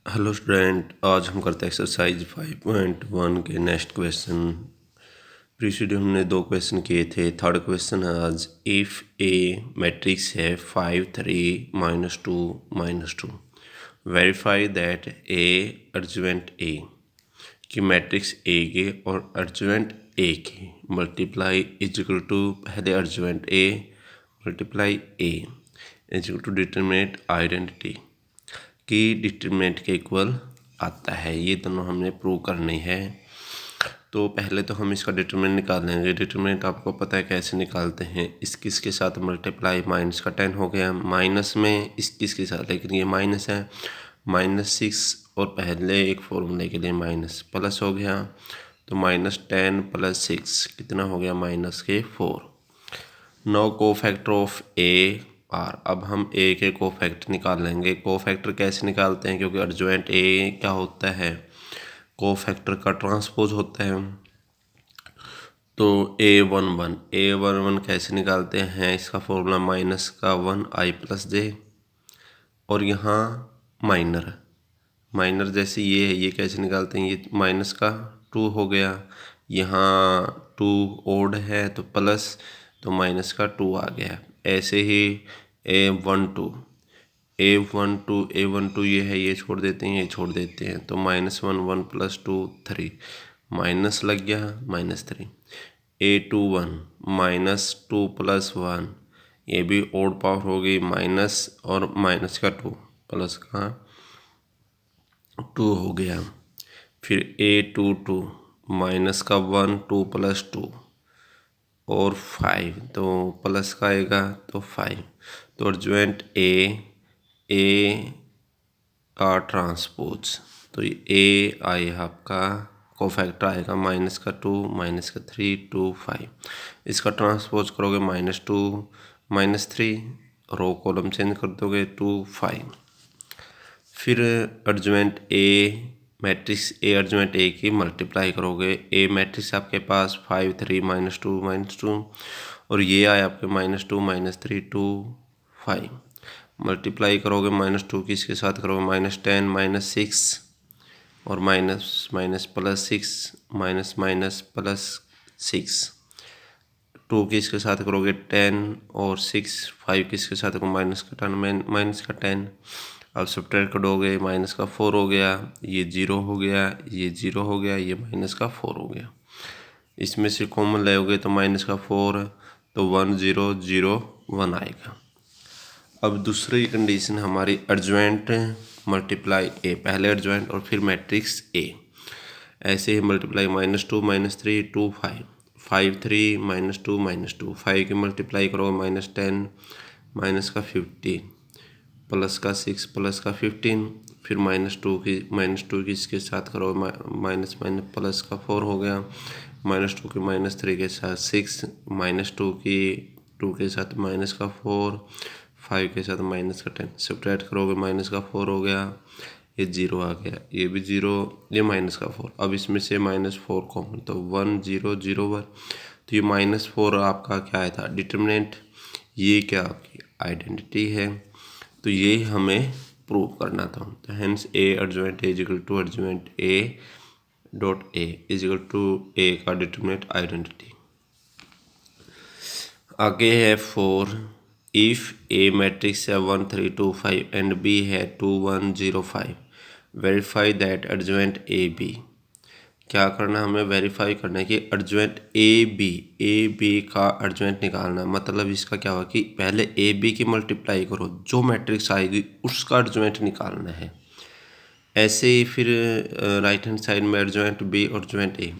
Hello student, आज हम करते हैं एक्सरसाइज 5.1 के नेक्स्ट क्वेश्चन। प्रीसीड हमने 2 क्वेश्चन किए थे। थर्ड क्वेश्चन है आज, इफ़ ए मैट्रिक्स है 5 3 -2 -2, वेरीफाई दैट ए अर्जुवेंट ए कि मैट्रिक्स ए के और अर्जुवेंट ए के मल्टीप्लाई इजिकल टू पहले adjoint A multiply A is equal to determinant identity की डिटरमिनेंट के इक्वल आता है। ये दोनों हमने प्रूव करनी है। तो पहले तो हम इसका डिटरमिनेंट निकालेंगे। डिटरमिनेंट आपको पता है कैसे निकालते हैं। इक्कीस के साथ मल्टीप्लाई माइनस का 10 हो गया, माइनस में 21 के साथ, लेकिन ये माइनस है, -6 और पहले एक फॉर्मूले के लिए माइनस प्लस हो गया, तो -10 + 6 कितना हो गया, -4। No cofactor of A R. अब हम ए के कोफैक्टर निकाल लेंगे। कोफैक्टर कैसे निकालते हैं, क्योंकि अर्जुवेंट ए क्या होता है, कोफैक्टर का ट्रांसपोज होता है। तो A11 कैसे निकालते हैं, इसका फॉर्मूला -1i+j, और यहाँ माइनर जैसे ये है, ये कैसे निकालते हैं, ये -2 हो गया, यहाँ 2 ओड है तो प्लस, तो -2 आ गया। ऐसे ही A12 ये है, ये छोड़ देते हैं, ये छोड़ देते हैं, तो -1 1 + 2 3, माइनस लग गया -3। A21 -2 + 1, ये भी ओड पावर हो गई, माइनस और -2 प्लस का 2 हो गया। फिर A22 -1 2 + 2 और 5, तो प्लस का आएगा तो 5। तो अर्जुवेंट ए का ट्रांसपोज, तो ये ए आएगा आपका, कोफैक्टर आएगा -2 -3 2 5। इसका ट्रांसपोज करोगे -2 -3, रो कॉलम चेंज कर दोगे 2 5। फिर अर्जुवेंट ए मैट्रिक्स ए अर्जुवेंट ए की मल्टीप्लाई करोगे। ए मैट्रिक्स आपके पास 5 3 -2 -2, और ये आया आपके -2 -3 2 5। मल्टीप्लाई करोगे -2 की इसके साथ करोगे -10 -6, और minus minus plus 6 minus plus 6। 2 की इसके साथ करोगे 10 और 6, 5 की इसके साथ करोगे -10। अब सब्ट्रैक्ट करोगे, -4 हो गया, ये 0 हो गया, ये 0 हो गया, ये -4 हो गया। इसमें से कॉमन लोगे तो -4, तो 1 0 0 1 आएगा। अब दूसरी कंडीशन हमारी अर्जुवेंट मल्टीप्लाई ए, पहले अर्जुवेंट और फिर मैट्रिक्स ए, ऐसे ही मल्टीप्लाई -2 -3 2 5 5 3 -2 -2, 5 की मल्टीप्लाई करोगे -10 -15 प्लस का 6 प्लस का 15, फिर -2 की इसके साथ करो माइनस प्लस का 4 हो गया, -2 की -3 के साथ 6, -2 की 2 के साथ -4, 5 के साथ -10, सब्ट्रैक्ट करोगे -4 हो गया, ये 0 आ गया, ये भी 0, ये -4। अब इसमें से -4 कॉमन, तो 1 0 0 1, तो ये -4 आपका क्या आया था, डिटरमिनेंट। ये क्या आपकी आइडेंटिटी है, तो ये हमें प्रूव करना था। तो hence A adjoint A is equal to adjoint A dot A is equal to A का डिटरमिनेंट आइडेंटिटी। आगे है 4, इफ़ ए मैट्रिक्स है 1 3 2 5 एंड बी है 2 1 0 5, वेरीफाई दैट अर्जुवेंट ए बी। क्या करना, हमें वेरीफाई करना है कि अर्जुवेंट ए बी का अर्जुवेंट निकालना। मतलब इसका क्या हुआ कि पहले ए बी की मल्टीप्लाई करो, जो मैट्रिक्स आएगी उसका अर्जुवेंट निकालना है। ऐसे ही फिर राइट हैंड साइड में अर्जुवेंट बी और अर्जुवेंट ए,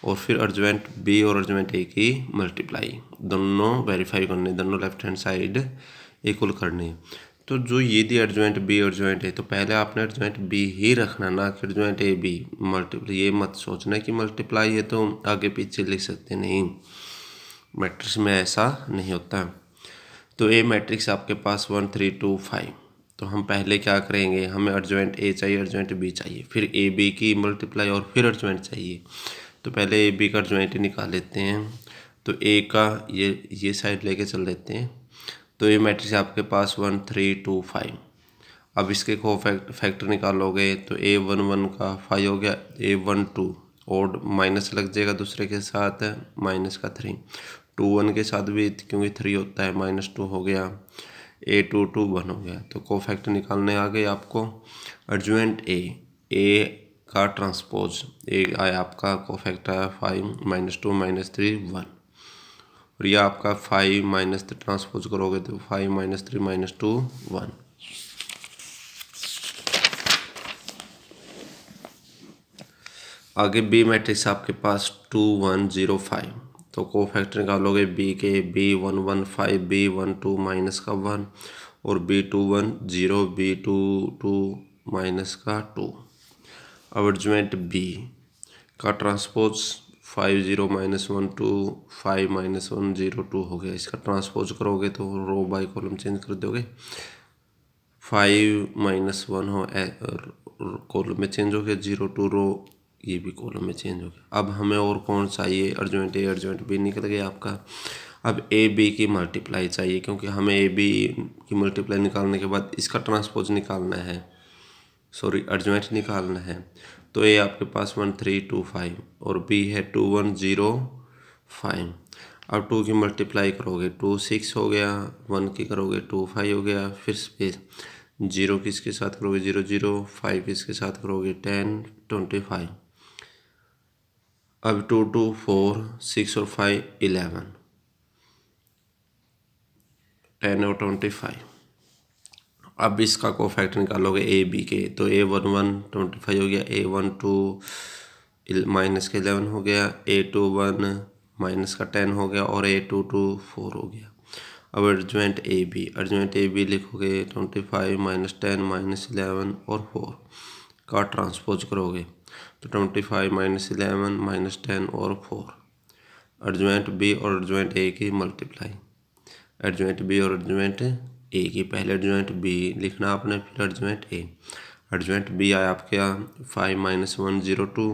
और फिर अर्जुवेंट बी और अर्जुवेंट ए की मल्टीप्लाई, दोनों वेरीफाई करने, दोनों लेफ्ट हैंड साइड इक्वल करनी है। तो जो ये दी अर्जुवेंट बी और अर्जुवेंट ए, तो पहले आपने अर्जुवेंट बी ही रखना, ना कि अर्जुवेंट ए बी मल्टीप्लाई। ये मत सोचना कि मल्टीप्लाई है तो आगे पीछे लिख सकते, नहीं, मैट्रिक्स में ऐसा नहीं होता। तो ए मैट्रिक्स आपके पास 1 3 2 5, तो हम पहले क्या करेंगे, हमें अर्जुवेंट ए चाहिए, अर्जुवेंट बी चाहिए, फिर ए बी की मल्टीप्लाई और फिर अर्जुवेंट चाहिए। तो पहले ए बी का अर्जुवेंट निकाल लेते हैं। तो ए का ये साइड लेके चल लेते हैं। तो ये मैट्रिक्स आपके पास 1 3 2 5, अब इसके को फैक्टर निकालोगे तो A11 का 5 हो गया, A12 और माइनस लग जाएगा दूसरे के साथ माइनस का 3, 21 के साथ भी क्योंकि 3 होता है -2 हो गया, A22 1 हो गया। तो को फैक्टर निकालने आ गए आपको। अर्जुएंट ए का ट्रांसपोज ए आया आपका को फैक्टर है 5 -2 -3 1, और यह आपका 5 - ट्रांसपोज करोगे तो 5 - 3 - 2 1। आगे बी मैट्रिक्स आपके पास 2 1 0 5, तो को फैक्टर निकालोगे बी के B11 5 B12 माइनस का 1 और B21 0 B22 माइनस का 2। अब अर्जुमेंट बी का ट्रांसपोज 5 0 -1 2 5 -1 0 2 हो गया। इसका ट्रांसपोज करोगे तो रो बाय कॉलम चेंज कर दोगे, 5 -1 हो कॉलम में चेंज हो गया, 0 2 रो ये भी कॉलम में चेंज हो गया। अब हमें और कौन चाहिए, अर्जुमेंट ए अर्जुमेंट बी निकल गया आपका। अब ए बी की मल्टीप्लाई चाहिए, क्योंकि हमें ए बी की मल्टीप्लाई निकालने के बाद इसका ट्रांसपोज निकालना है, सॉरी अर्जुमेंट निकालना है। तो ए आपके पास 1 3 2 5 और बी है 2 1 0 5। अब 2 की मल्टीप्लाई करोगे 2 6 हो गया, 1 की करोगे 2 5 हो गया, फिर स्पेस 0 किसके साथ करोगे 0 0, 5 किसके साथ करोगे 10 25। अब 2 2 4 6 और 5 11 10 और 25। अब इसका को फैक्टर निकालोगे ए बी के, तो A11 25 हो गया, A12 माइनस का 11 हो गया, A21 माइनस का 10 हो गया और A22 4 हो गया। अब अर्जुमेंट ए बी लिखोगे 25 -10 -11 और 4 का ट्रांसपोज करोगे तो 25 -11 -10 और 4। अर्जुमेंट बी और अर्जुमेंट ए की मल्टीप्लाई, अर्जुमेंट बी और अर्जुमेंट ए की, पहले अर्जुमेंट बी लिखना आपने, फिर अर्जुमेंट ए। अर्जुमेंट बी आया आपका 5 -1 0 2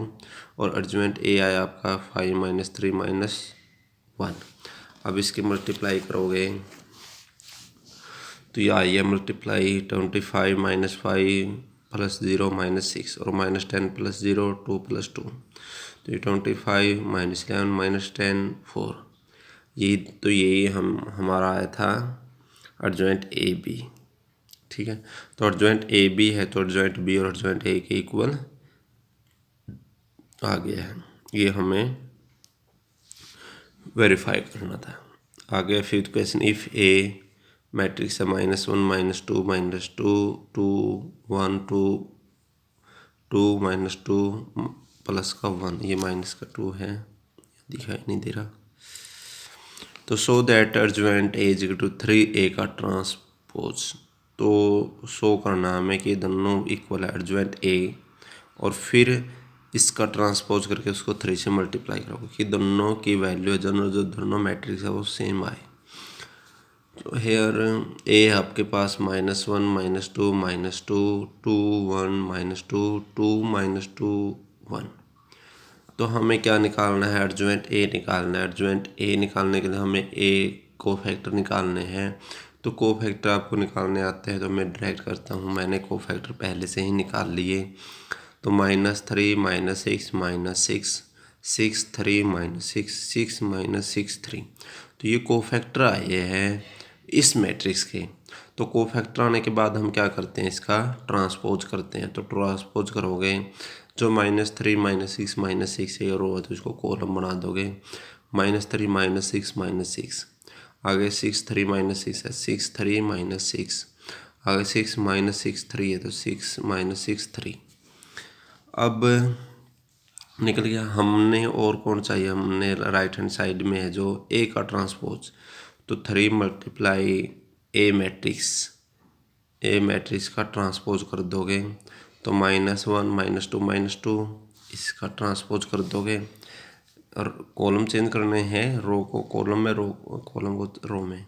और अर्जुमेंट ए आया आपका 5 -3 -1। अब इसकी मल्टीप्लाई करोगे तो ये आई है मल्टीप्लाई 25 -5 + 0 -6 और -10 + 0 2 + 2, तो ये 25 -11 -10 4। ये तो यही हमारा आया था अर्जुमेंट ए बी, ठीक है। तो अर्जुमेंट ए बी है तो अर्जुमेंट बी और अर्जुमेंट ए के इक्वल आ गया है, ये हमें वेरीफाई करना था। आगे fifth question, if A matrix है -1 -2 -2 2 1 2 2 -2 प्लस का 1, ये माइनस का 2 है, दिखाई नहीं दे रहा। तो so that adjoint A is equal to 3A का ट्रांसपोज, तो शो करना हमें कि दोनों इक्वल है अर्जुमेंट ए, और फिर इसका ट्रांसपोज करके उसको 3 से मल्टीप्लाई करोगे कि दोनों की वैल्यू जो दोनों मैट्रिक्स है वो सेम आए। तो हेयर ए आपके पास -1 -2 -2 2 1 -2 2 -2 1। तो हमें क्या निकालना है, अर्जुमेंट ए निकालना है। अर्जुमेंट ए निकालने के लिए हमें ए को फैक्टर निकालने हैं। तो को फैक्टर आपको निकालने आते हैं तो मैं डायरेक्ट करता हूँ, मैंने को फैक्टर पहले से ही निकाल लिए। तो -3 -6 -6 6 3 -6 6 -6 3, तो ये को फैक्टर आए हैं इस मैट्रिक्स के। तो को फैक्टर आने के बाद हम क्या करते हैं, इसका ट्रांसपोज करते हैं। तो ट्रांसपोज करोगे जो -3 -6 -6 है रो है तो इसको कॉलम बना दोगे, -3 -6 -6, आगे 6 3 -6 है 6 3 -6, आगे 6 -6 3 है तो 6 -6 3। अब निकल गया। हमने और कौन चाहिए, हमने राइट हैंड साइड में है जो ए का ट्रांसपोज, तो 3 मल्टीप्लाई ए मैट्रिक्स का ट्रांसपोज कर दोगे तो -1 -2 -2 इसका ट्रांसपोज कर दोगे, और कॉलम चेंज करने हैं, रो को कॉलम में, रो कॉलम को रो में।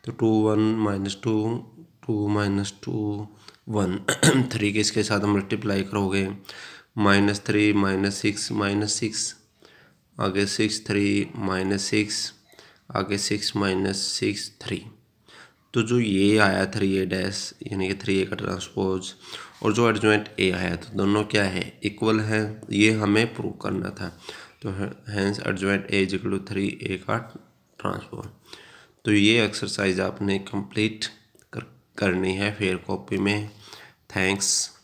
तो 2 1 -2 2 -2 1 3 के इसके साथ मल्टीप्लाई करोगे -3 -6 -6, आगे 6 3 -6, आगे 6 -6 3, तो जो ये आया 3A डैश यानी कि 3A का ट्रांसपोज और जो एडजॉइंट ए आया तो दोनों क्या है, इक्वल है, ये हमें प्रूव करना था। तो hence adjoint A is equal to 3A का ट्रांसपोज। तो ये एक्सरसाइज आपने कंप्लीट करनी है फिर कॉपी में। थैंक्स।